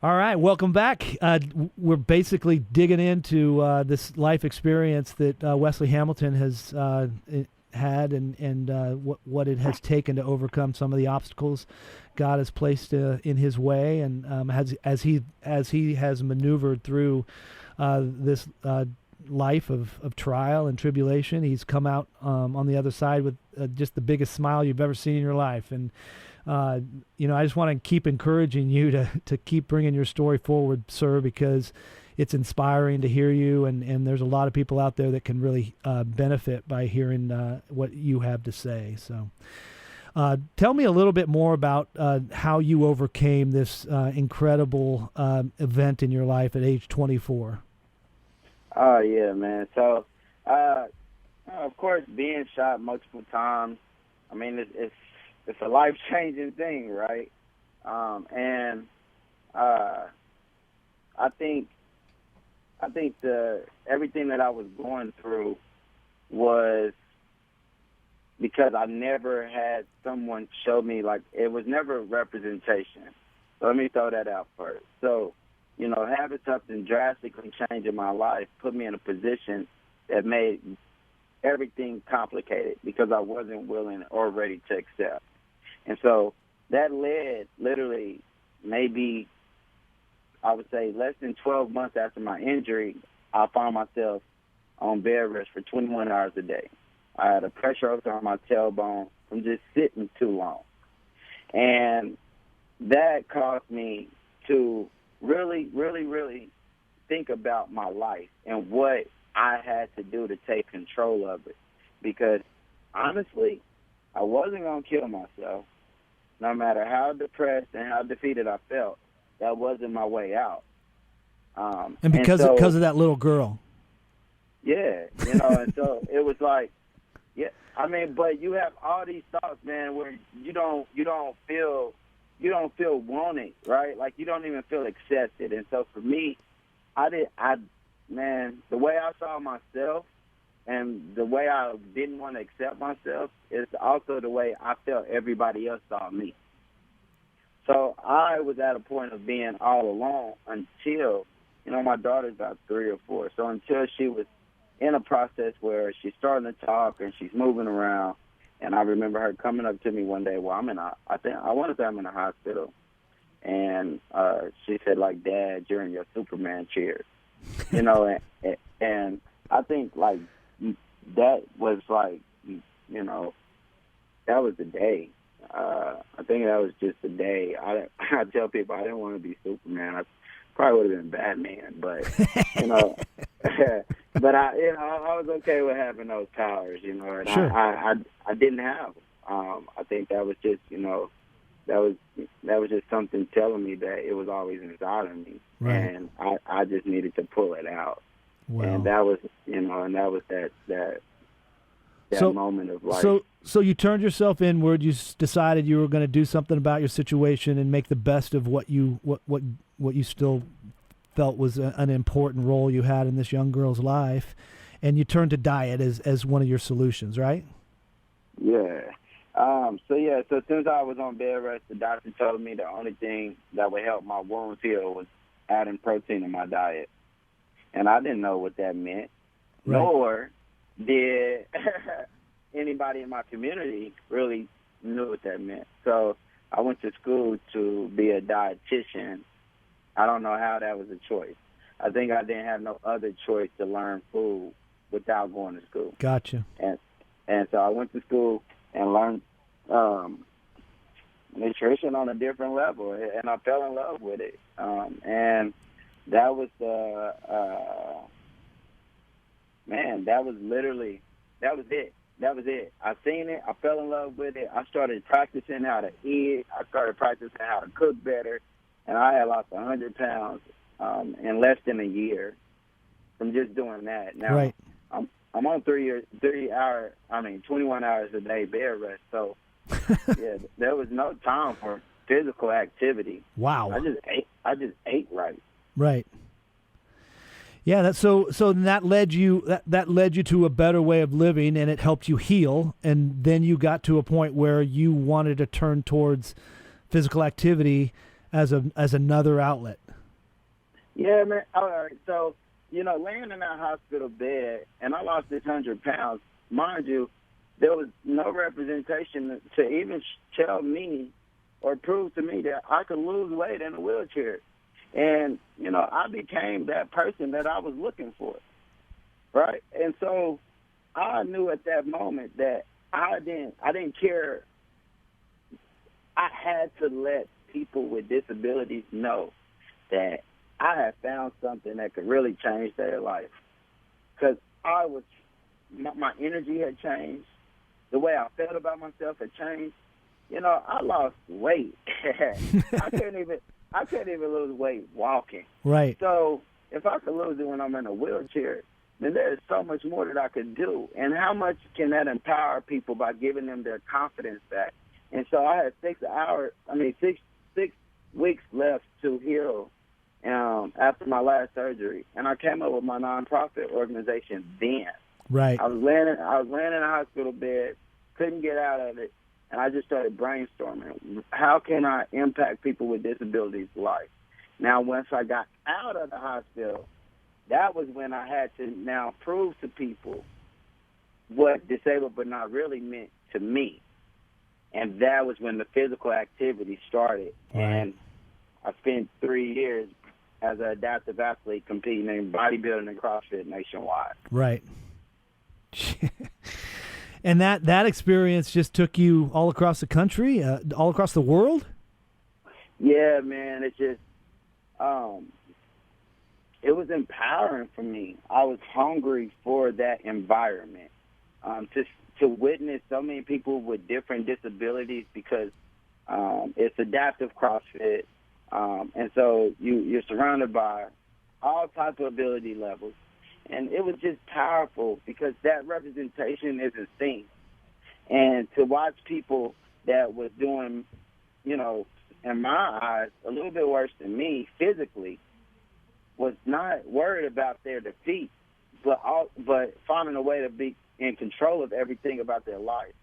All right, welcome back. We're basically digging into this life experience that Wesley Hamilton has had, and what it has taken to overcome some of the obstacles God has placed in his way, and as he has maneuvered through this life of trial and tribulation, he's come out on the other side with just the biggest smile you've ever seen in your life. And I just want to keep encouraging you to keep bringing your story forward, sir, because it's inspiring to hear you, and there's a lot of people out there that can really benefit by hearing what you have to say. So tell me a little bit more about how you overcame this incredible event in your life at age 24. Oh, yeah, man. So, of course, being shot multiple times, I mean, it's a life-changing thing, right? And I think everything that I was going through was because I never had someone show me, like, it was never representation. So let me throw that out first. So, having something drastically change in my life put me in a position that made everything complicated because I wasn't willing or ready to accept. And so that led literally maybe, I would say, less than 12 months after my injury, I found myself on bed rest for 21 hours a day. I had a pressure ulcer on my tailbone from just sitting too long. And that caused me to really, really, really think about my life and what I had to do to take control of it. Because, honestly, I wasn't going to kill myself. No matter how depressed and how defeated I felt, that wasn't my way out. And because of that little girl. Yeah, and so it was like, yeah, I mean, but you have all these thoughts, man, where you don't feel wanted, right? Like you don't even feel accepted. And so for me, the way I saw myself and the way I didn't want to accept myself is also the way I felt everybody else saw me. So I was at a point of being all alone until, my daughter's about 3 or 4. So until she was in a process where she's starting to talk and she's moving around, and I remember her coming up to me one day, well, I'm in a hospital. And she said, like, Dad, you're in your Superman chair. And I think, like, that was, like, that was the day. I think that was just the day. I tell people I didn't want to be Superman. I probably would have been Batman, but, but I was okay with having those powers, and sure. I didn't have them. I think that was just, that was just something telling me that it was always inside of me, right. And I just needed to pull it out. Wow. And that was, that moment of life. So you turned yourself inward. You decided you were going to do something about your situation and make the best of what you still felt was an important role you had in this young girl's life, and you turned to diet as one of your solutions, right? Yeah. So since I was on bed rest, the doctor told me the only thing that would help my wounds heal was adding protein in my diet, and I didn't know what that meant, right. Nor did anybody in my community really knew what that meant. So I went to school to be a dietitian. I don't know how that was a choice. I think I didn't have no other choice to learn food without going to school. Gotcha. And so I went to school and learned nutrition on a different level, and I fell in love with it. And that was that was it. That was it. I seen it. I fell in love with it. I started practicing how to eat. I started practicing how to cook better. And I had lost 100 pounds in less than a year from just doing that. Now, right. I'm on 21 hours a day bed rest. So, yeah, there was no time for physical activity. Wow. I just ate right. Right. Yeah, so that led you to a better way of living, and it helped you heal, and then you got to a point where you wanted to turn towards physical activity as another outlet. Yeah, man. All right. So, laying in that hospital bed, and I lost this 100 pounds. Mind you, there was no representation to even tell me or prove to me that I could lose weight in a wheelchair. And, I became that person that I was looking for, right? And so I knew at that moment that I didn't care. I had to let people with disabilities know that I had found something that could really change their life. Because my energy had changed. The way I felt about myself had changed. I lost weight. I couldn't even lose weight walking. Right. So if I could lose it when I'm in a wheelchair, then there's so much more that I could do. And how much can that empower people by giving them their confidence back? And so I had 6 weeks left to heal after my last surgery, and I came up with my nonprofit organization then. Right. I was laying in a hospital bed, couldn't get out of it, and I just started brainstorming. How can I impact people with disabilities' life? Now, once I got out of the hospital, that was when I had to now prove to people what disabled but not really meant to me. And that was when the physical activity started. Right. And I spent 3 years as an adaptive athlete competing in bodybuilding and CrossFit nationwide. Right. And that experience just took you all across the country, all across the world? Yeah, man. It just, it was empowering for me. I was hungry for that environment. To witness so many people with different disabilities, because it's adaptive CrossFit, and so you're surrounded by all types of ability levels, and it was just powerful because that representation isn't seen. And to watch people that was doing, in my eyes, a little bit worse than me physically, was not worried about their defeat, but finding a way to be in control of everything about their life.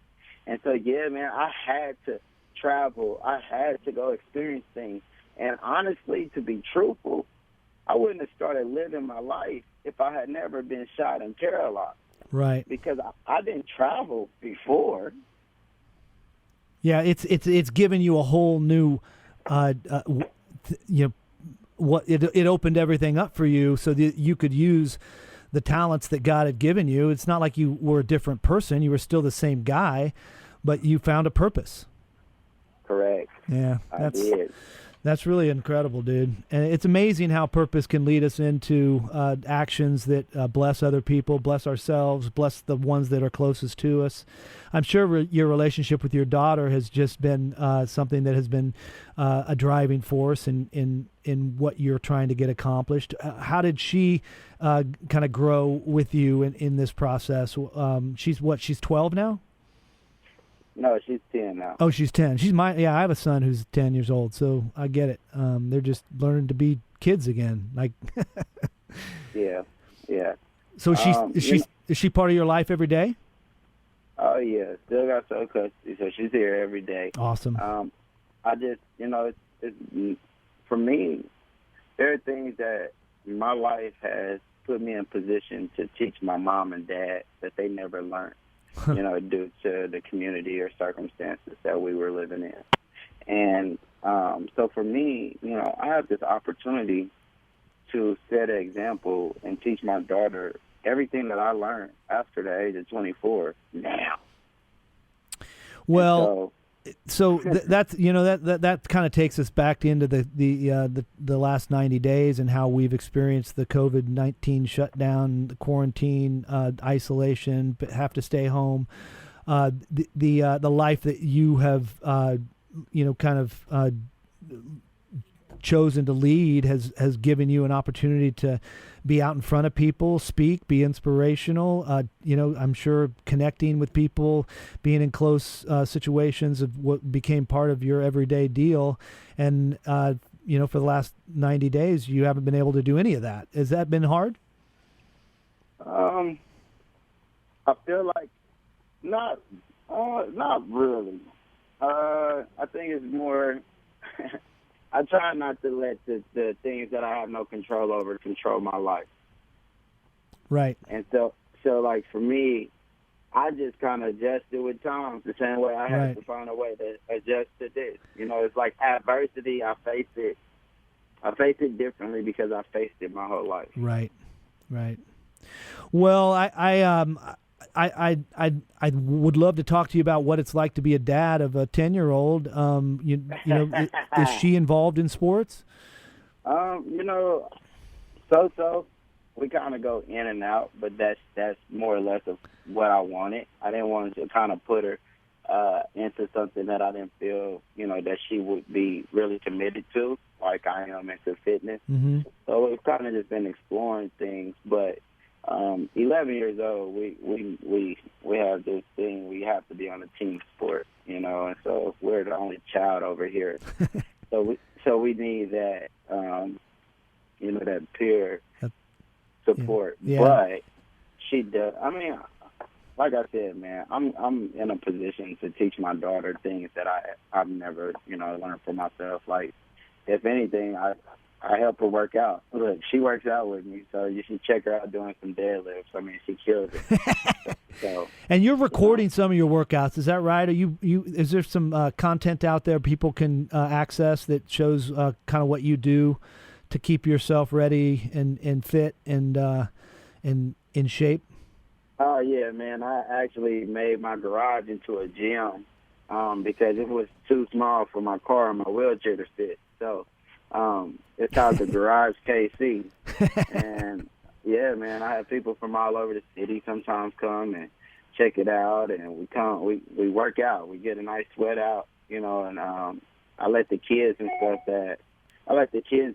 And so, yeah, man, I had to travel. I had to go experience things. And honestly, to be truthful, I wouldn't have started living my life if I had never been shot and paralyzed. Right. Because I didn't travel before. Yeah, it's given you a whole new, what it opened everything up for you so that you could use the talents that God had given you. It's not like you were a different person. You were still the same guy, but you found a purpose. Correct. Yeah, I did. That's really incredible, dude. And it's amazing how purpose can lead us into actions that bless other people, bless ourselves, bless the ones that are closest to us. I'm sure your relationship with your daughter has just been something that has been a driving force in what you're trying to get accomplished. How did she kind of grow with you in this process? She's 12 now? No, she's 10 now. Oh, she's 10. I have a son who's 10 years old, so I get it. They're just learning to be kids again. Like, yeah. So is she part of your life every day? Oh yeah, still got sole custody, so she's here every day. Awesome. I just, it's for me, there are things that my life has put me in position to teach my mom and dad that they never learned. Due to the community or circumstances that we were living in. And so for me, I have this opportunity to set an example and teach my daughter everything that I learned after the age of 24 now. Well, that's that kind of takes us back into the last 90 days and how we've experienced the COVID-19 shutdown, the quarantine, isolation, but have to stay home. The life that you have chosen to lead has given you an opportunity to be out in front of people, speak, be inspirational. I'm sure connecting with people, being in close situations of what became part of your everyday deal. And, for the last 90 days, you haven't been able to do any of that. Has that been hard? I feel like not really. I think it's more I try not to let the things that I have no control over control my life. Right. And so like for me, I just kind of adjusted with time the same way I had to find a way to adjust to this. You know, it's like adversity. I face it differently because I faced it my whole life. Right. Well, I would love to talk to you about what it's like to be a dad of a 10-year-old. You know, is she involved in sports? You know, so. We kind of go in and out, but that's more or less of what I wanted. I didn't want to kind of put her into something that I didn't feel, you know, that she would be really committed to, like I am into fitness. Mm-hmm. So it's kind of just been exploring things. But 11 years old, we have this thing. We have to be on a team sport, you know, and so we're the only child over here. so we need that, you know, that peer support. Yeah. But she does. I mean, like I said, man, I'm in a position to teach my daughter things that I've never, you know, learned for myself. Like, if anything, I help her work out. Look, she works out with me, so you should check her out doing some deadlifts. I mean, she kills it. So, and you're recording some of your workouts, is that right? Are you is there some content out there people can access that shows kind of what you do to keep yourself ready and fit and in shape? Oh yeah, man! I actually made my garage into a gym because it was too small for my car and my wheelchair to fit. So it's called the Garage KC, and yeah, man, I have people from all over the city sometimes come and check it out, and we work out, we get a nice sweat out, you know, and I let the kids and stuff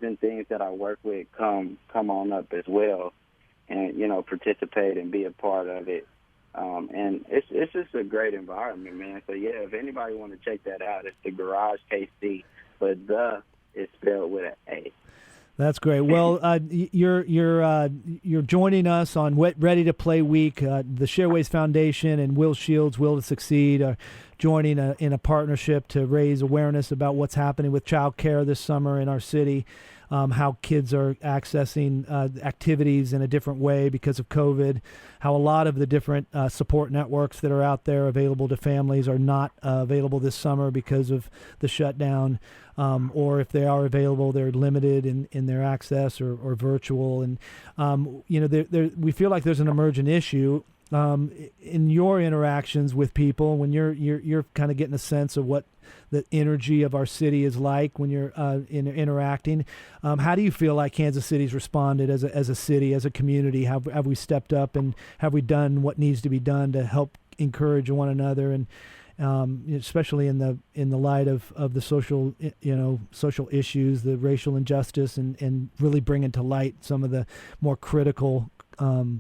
and things that I work with come on up as well, and, you know, participate and be a part of it. And it's just a great environment, man. So yeah, if anybody want to check that out, it's the Garage KC, but the is spelled with an A. That's great. Well, you're joining us on Ready to Play Week. The Shareways Foundation and Will Shields, Will to Succeed, are joining in a partnership to raise awareness about what's happening with child care this summer in our city, how kids are accessing activities in a different way because of COVID, how a lot of the different support networks that are out there available to families are not available this summer because of the shutdown. Or if they are available, they're limited in their access or virtual. And, you know, we feel like there's an emergent issue in your interactions with people when you're kind of getting a sense of what the energy of our city is like when you're interacting. How do you feel like Kansas City's responded as a city, as a community? Have we stepped up and have we done what needs to be done to help encourage one another and especially in the light of the social issues, the racial injustice, and really bringing to light some of the more critical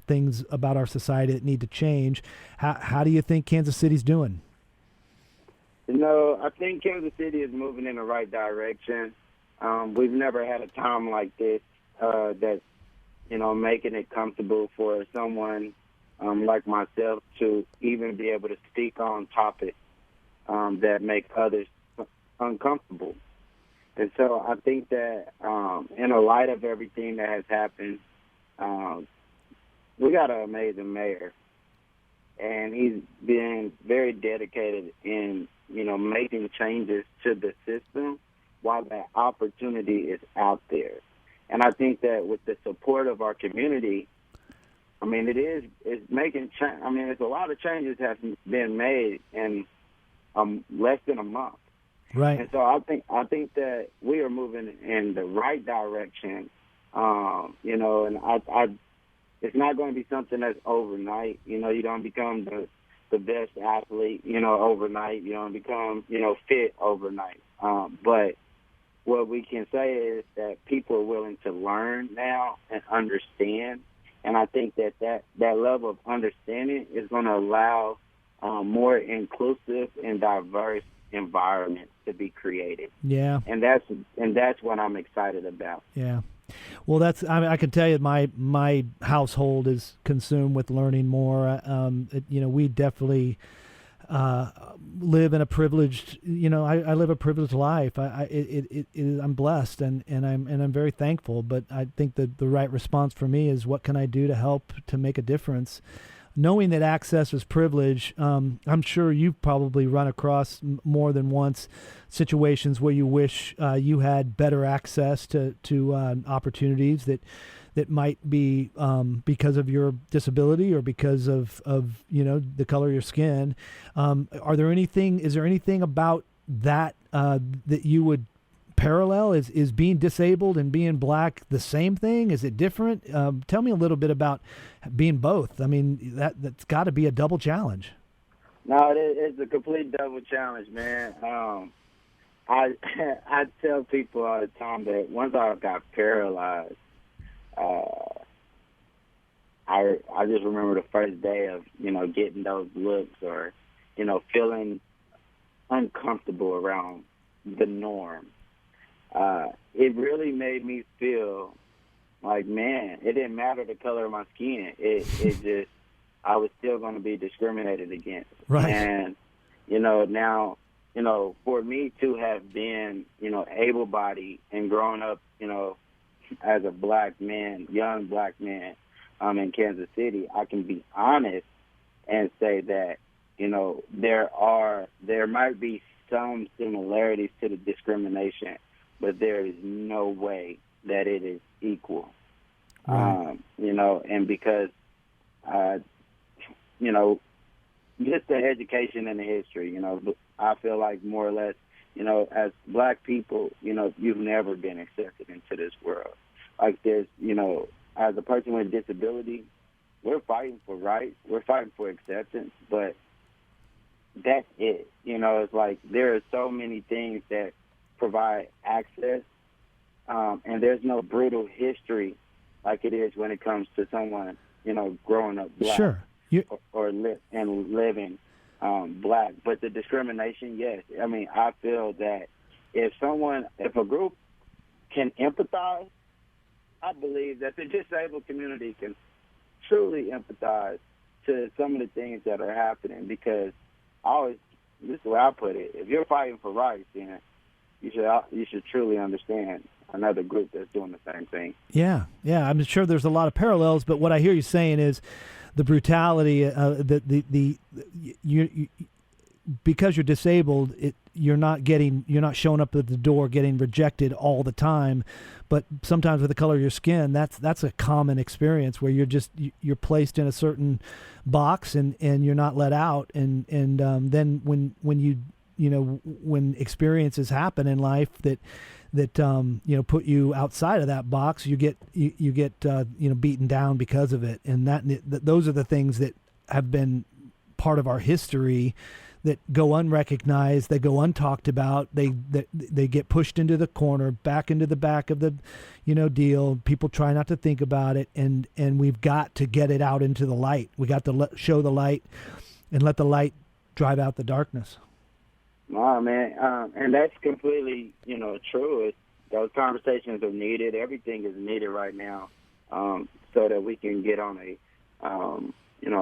things about our society that need to change. How do you think Kansas City's doing? You know, I think Kansas City is moving in the right direction. We've never had a time like this that's, you know, making it comfortable for someone like myself to even be able to speak on topics that make others uncomfortable. And so I think that in the light of everything that has happened, we got an amazing mayor. And he's been very dedicated in, you know, making changes to the system while that opportunity is out there. And I think that with the support of our community, I mean, it's making change. I mean, there's a lot of changes have been made in less than a month. Right. And so I think that we are moving in the right direction. You know, and I it's not going to be something that's overnight. You know, you don't become the best athlete, you know, overnight. You don't become, you know, fit overnight. But what we can say is that people are willing to learn now and understand. And I think that level of understanding is going to allow more inclusive and diverse environments to be created. Yeah. And that's what I'm excited about. Yeah. Well, I can tell you my household is consumed with learning more. You know, we definitely live in a privileged, I live a privileged life. I'm blessed and I'm very thankful. But I think that the right response for me is, what can I do to help to make a difference? Knowing that access is privilege, I'm sure you've probably run across more than once situations where you wish you had better access to opportunities that might be because of your disability or because of the color of your skin. Is there anything about that that you would parallel? Is being disabled and being black the same thing? Is it different? Tell me a little bit about being both. I mean, that's got to be a double challenge. No, it's a complete double challenge, man. I tell people all the time that once I got paralyzed, I just remember the first day of getting those looks or feeling uncomfortable around the norm. It really made me feel like, man, it didn't matter the color of my skin. It just, I was still going to be discriminated against. Right. And, now, for me to have been, able-bodied and growing up, as a black man, young black man, in Kansas City, I can be honest and say that, there might be some similarities to the discrimination, but there is no way that it is equal. Right. And because, just the education and the history, I feel like more or less, as black people, you've never been accepted into this world. Like there's, as a person with a disability, we're fighting for rights, we're fighting for acceptance, but that's it. It's like there are so many things that provide access, and there's no brutal history like it is when it comes to someone, growing up black. Sure. Or living black. But the discrimination, yes. I mean, I feel that if a group can empathize, I believe that the disabled community can truly empathize to some of the things that are happening, because this is the way I put it, if you're fighting for rights, then you should truly understand another group that's doing the same thing. Yeah, I'm sure there's a lot of parallels, but what I hear you saying is the brutality, because you're disabled, you're not showing up at the door getting rejected all the time, but sometimes with the color of your skin, that's a common experience where you're placed in a certain box and you're not let out, and then when experiences happen in life that put you outside of that box, you get beaten down because of it, and those are the things that have been part of our history that go unrecognized, they go untalked about, they get pushed into the corner, back into the back of the deal. People try not to think about it, and we've got to get it out into the light. We got to show the light and let the light drive out the darkness. Oh, man, and that's completely, true. Those conversations are needed. Everything is needed right now, so that we can get on a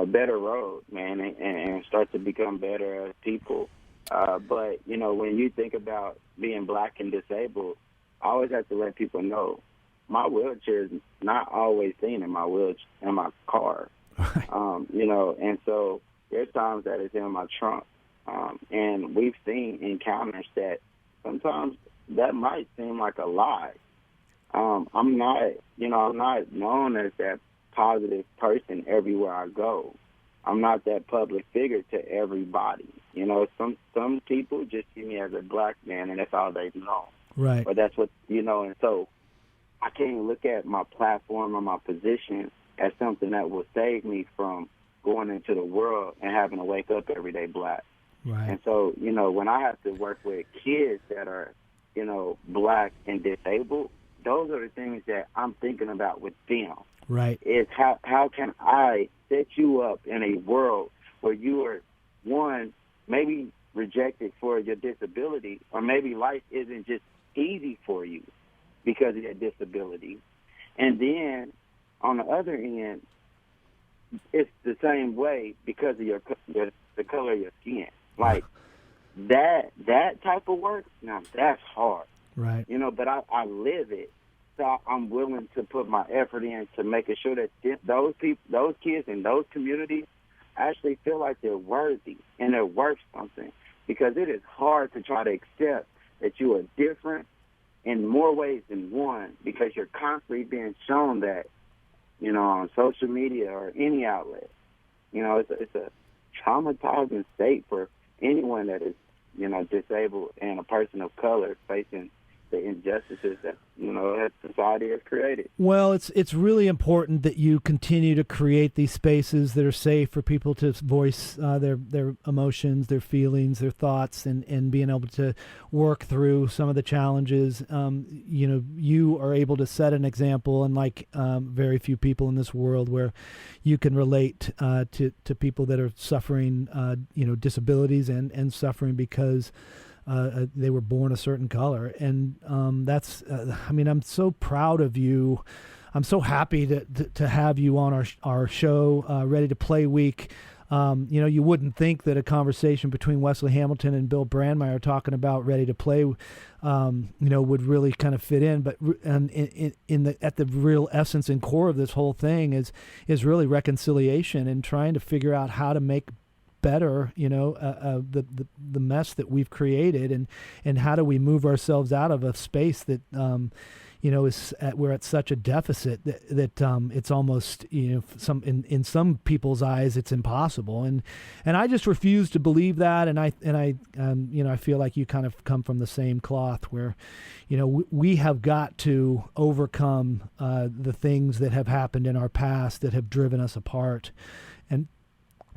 better road, man, and start to become better as people. But, when you think about being black and disabled, I always have to let people know my wheelchair is not always seen in my car, and so there's times that it's in my trunk. And we've seen encounters that sometimes that might seem like a lie. I'm not known as that positive person everywhere I go. I'm not that public figure to everybody. Some people just see me as a black man, and that's all they know. Right. But that's what, and so I can't look at my platform or my position as something that will save me from going into the world and having to wake up every day black. Right. And so, when I have to work with kids that are, black and disabled, those are the things that I'm thinking about with them. Right. Is how can I set you up in a world where you are, one, maybe rejected for your disability, or maybe life isn't just easy for you because of your disability. And then, on the other end, it's the same way because of your the color of your skin. Like, that type of work, now that's hard. Right. But I live it. So I'm willing to put my effort into making sure that those people, those kids in those communities actually feel like they're worthy and they're worth something, because it is hard to try to accept that you are different in more ways than one, because you're constantly being shown that, on social media or any outlet. It's a traumatizing state for anyone that is, disabled and a person of color facing the injustices that, that society has created. Well, it's really important that you continue to create these spaces that are safe for people to voice their emotions, their feelings, their thoughts, and being able to work through some of the challenges. You are able to set an example, unlike very few people in this world, where you can relate to people that are suffering, disabilities and suffering because they were born a certain color. And that's, I'm so proud of you. I'm so happy to have you on our show, Ready to Play Week. You wouldn't think that a conversation between Wesley Hamilton and Bill Brandmeier talking about Ready to Play, would really kind of fit in. But at the real essence and core of this whole thing is really reconciliation and trying to figure out how to make better, the mess that we've created, and how do we move ourselves out of a space that, we're at such a deficit that it's almost, in some people's eyes, it's impossible. And I just refuse to believe that. And I feel like you kind of come from the same cloth where, we have got to overcome the things that have happened in our past that have driven us apart, and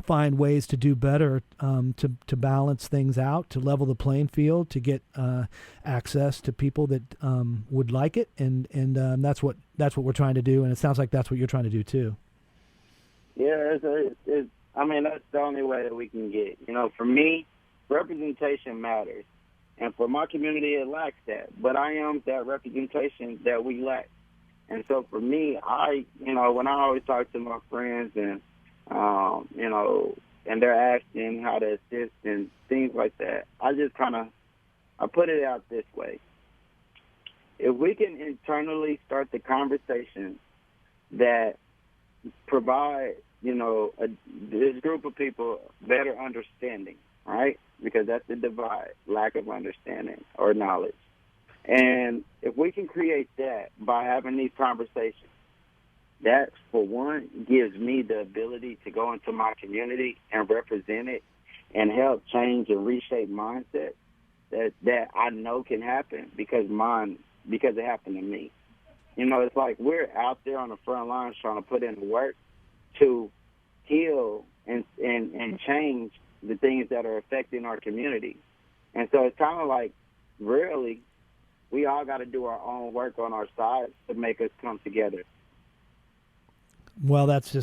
find ways to do better, to balance things out, to level the playing field, to get access to people that would like it, and that's what we're trying to do, and it sounds like that's what you're trying to do too. Yeah, that's the only way that we can get. For me, representation matters, and for my community, it lacks that. But I am that representation that we lack, and so for me, when I always talk to my friends and and they're asking how to assist and things like that, I just I put it out this way. If we can internally start the conversation that provide, this group of people better understanding, right? Because that's the divide, lack of understanding or knowledge. And if we can create that by having these conversations, that, for one, gives me the ability to go into my community and represent it and help change and reshape mindset that I know can happen because it happened to me. It's like we're out there on the front lines trying to put in the work to heal and change the things that are affecting our community. And so it's kind of like, really, we all got to do our own work on our side to make us come together. Well, that's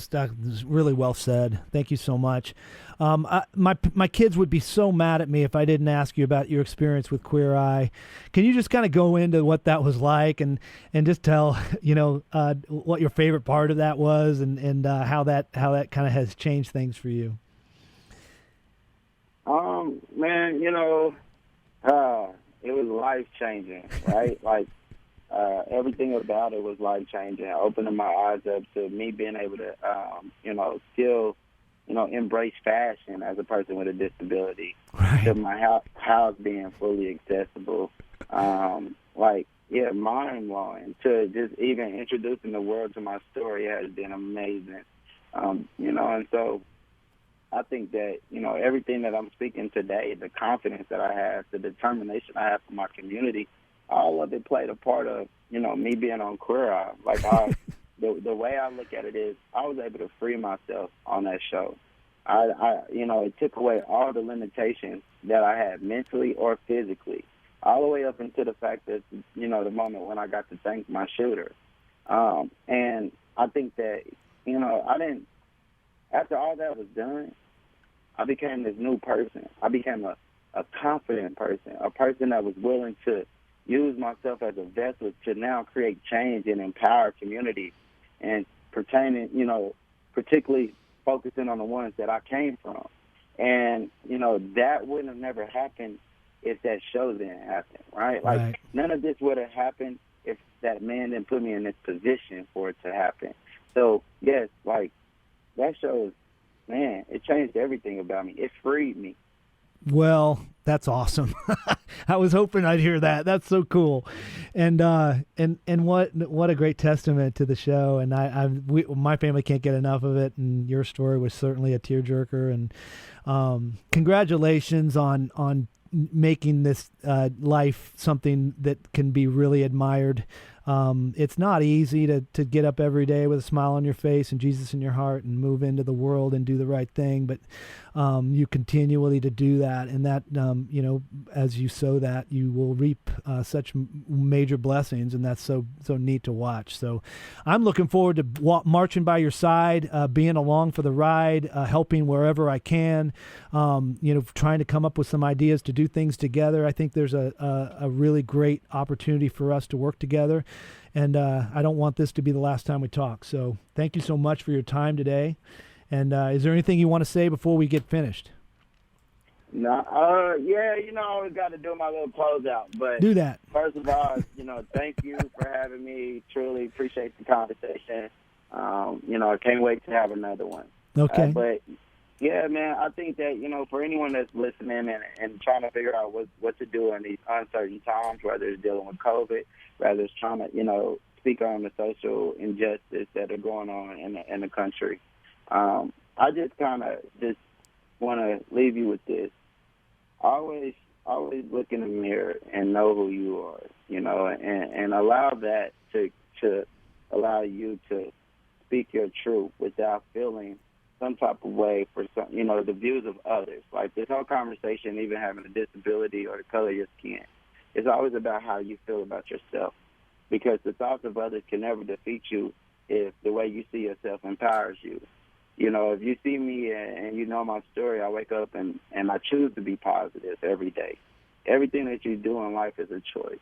really well said. Thank you so much. My kids would be so mad at me if I didn't ask you about your experience with Queer Eye. Can you just kind of go into what that was like and just tell what your favorite part of that was and how that kind of has changed things for you? Man, it was life changing, right? Like. Everything about it was life-changing, opening my eyes up to me being able to, still, embrace fashion as a person with a disability, right. To my house being fully accessible, mind-blowing. To just even introducing the world to my story has been amazing, and so I think that, everything that I'm speaking today, the confidence that I have, the determination I have for my community, all of it played a part of, me being on Queer Eye. Like, the way I look at it is I was able to free myself on that show. It took away all the limitations that I had mentally or physically, all the way up into the fact that, the moment when I got to thank my shooter. And I think that, after all that was done, I became this new person. I became a confident person, a person that was willing to use myself as a vessel to now create change and empower community, and particularly focusing on the ones that I came from. And, you know, that wouldn't have never happened if that show didn't happen, right? Like, Right. none of this would have happened if that man didn't put me in this position for it to happen. So, yes, like, that show, man, it changed everything about me. It freed me. Well, that's awesome. I was hoping I'd hear that. That's so cool, and what a great testament to the show. And my family can't get enough of it. And your story was certainly a tearjerker. And congratulations on making this life something that can be really admired. It's not easy to get up every day with a smile on your face and Jesus in your heart and move into the world and do the right thing. But you continually to do that, and that, you know, as you sow that, you will reap such major blessings, and that's so neat to watch. So I'm looking forward to marching by your side, being along for the ride, helping wherever I can, you know, trying to come up with some ideas to do things together. I think there's a really great opportunity for us to work together. And I don't want this to be the last time we talk. So thank you so much for your time today. And is there anything you want to say before we get finished? No, yeah, you know, I always got to do my little closeout. But do that. First of all, you know, thank you for having me. Truly appreciate the conversation. You know, I can't wait to have another one. Okay. But yeah, man, I think that, you know, for anyone that's listening and trying to figure out what to do in these uncertain times, whether it's dealing with COVID, whether it's trying to, you know, speak on the social injustice that are going on in the country, I just kind of just want to leave you with this. Always look in the mirror and know who you are, you know, and allow that to allow you to speak your truth without feeling some type of way for some, you know, the views of others. Like this whole conversation, even having a disability or the color of your skin, it's always about how you feel about yourself, because the thoughts of others can never defeat you if the way you see yourself empowers you. You know, if you see me and you know my story, I wake up and I choose to be positive every day. Everything that you do in life is a choice.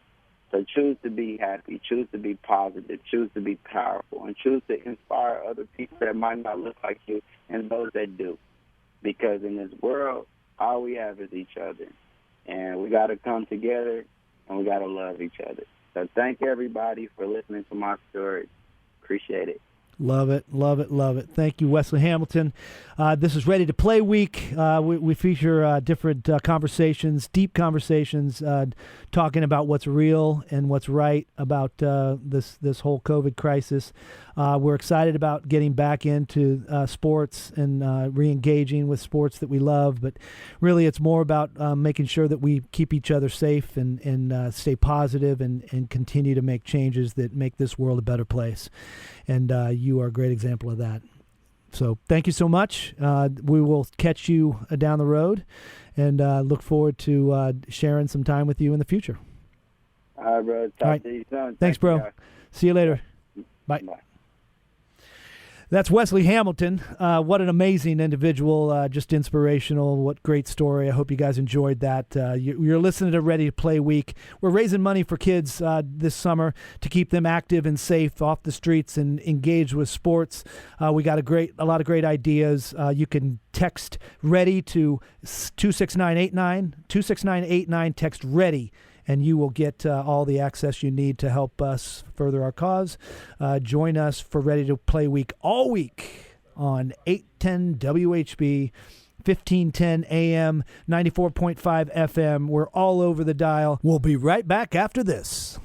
So choose to be happy, choose to be positive, choose to be powerful, and choose to inspire other people that might not look like you and those that do. Because in this world, all we have is each other. And we got to come together and we got to love each other. So thank everybody for listening to my story. Appreciate it. Love it, love it, love it. Thank you, Wesley Hamilton. This is Ready to Play Week. We feature different conversations, deep conversations, talking about what's real and what's right about this whole COVID crisis. We're excited about getting back into sports and re-engaging with sports that we love, but really it's more about making sure that we keep each other safe and stay positive and continue to make changes that make this world a better place. And you are a great example of that. So thank you so much. We will catch you down the road and look forward to sharing some time with you in the future. All right, bro. Talk to you soon. Thanks, bro. You, see you later. Bye. Bye. That's Wesley Hamilton. What an amazing individual, just inspirational. What great story. I hope you guys enjoyed that. You're listening to Ready to Play Week. We're raising money for kids this summer to keep them active and safe off the streets and engaged with sports. We got a lot of great ideas. You can text READY to 26989, text READY, and you will get all the access you need to help us further our cause. Join us for Ready to Play Week all week on 810 WHB, 1510 AM, 94.5 FM. We're all over the dial. We'll be right back after this.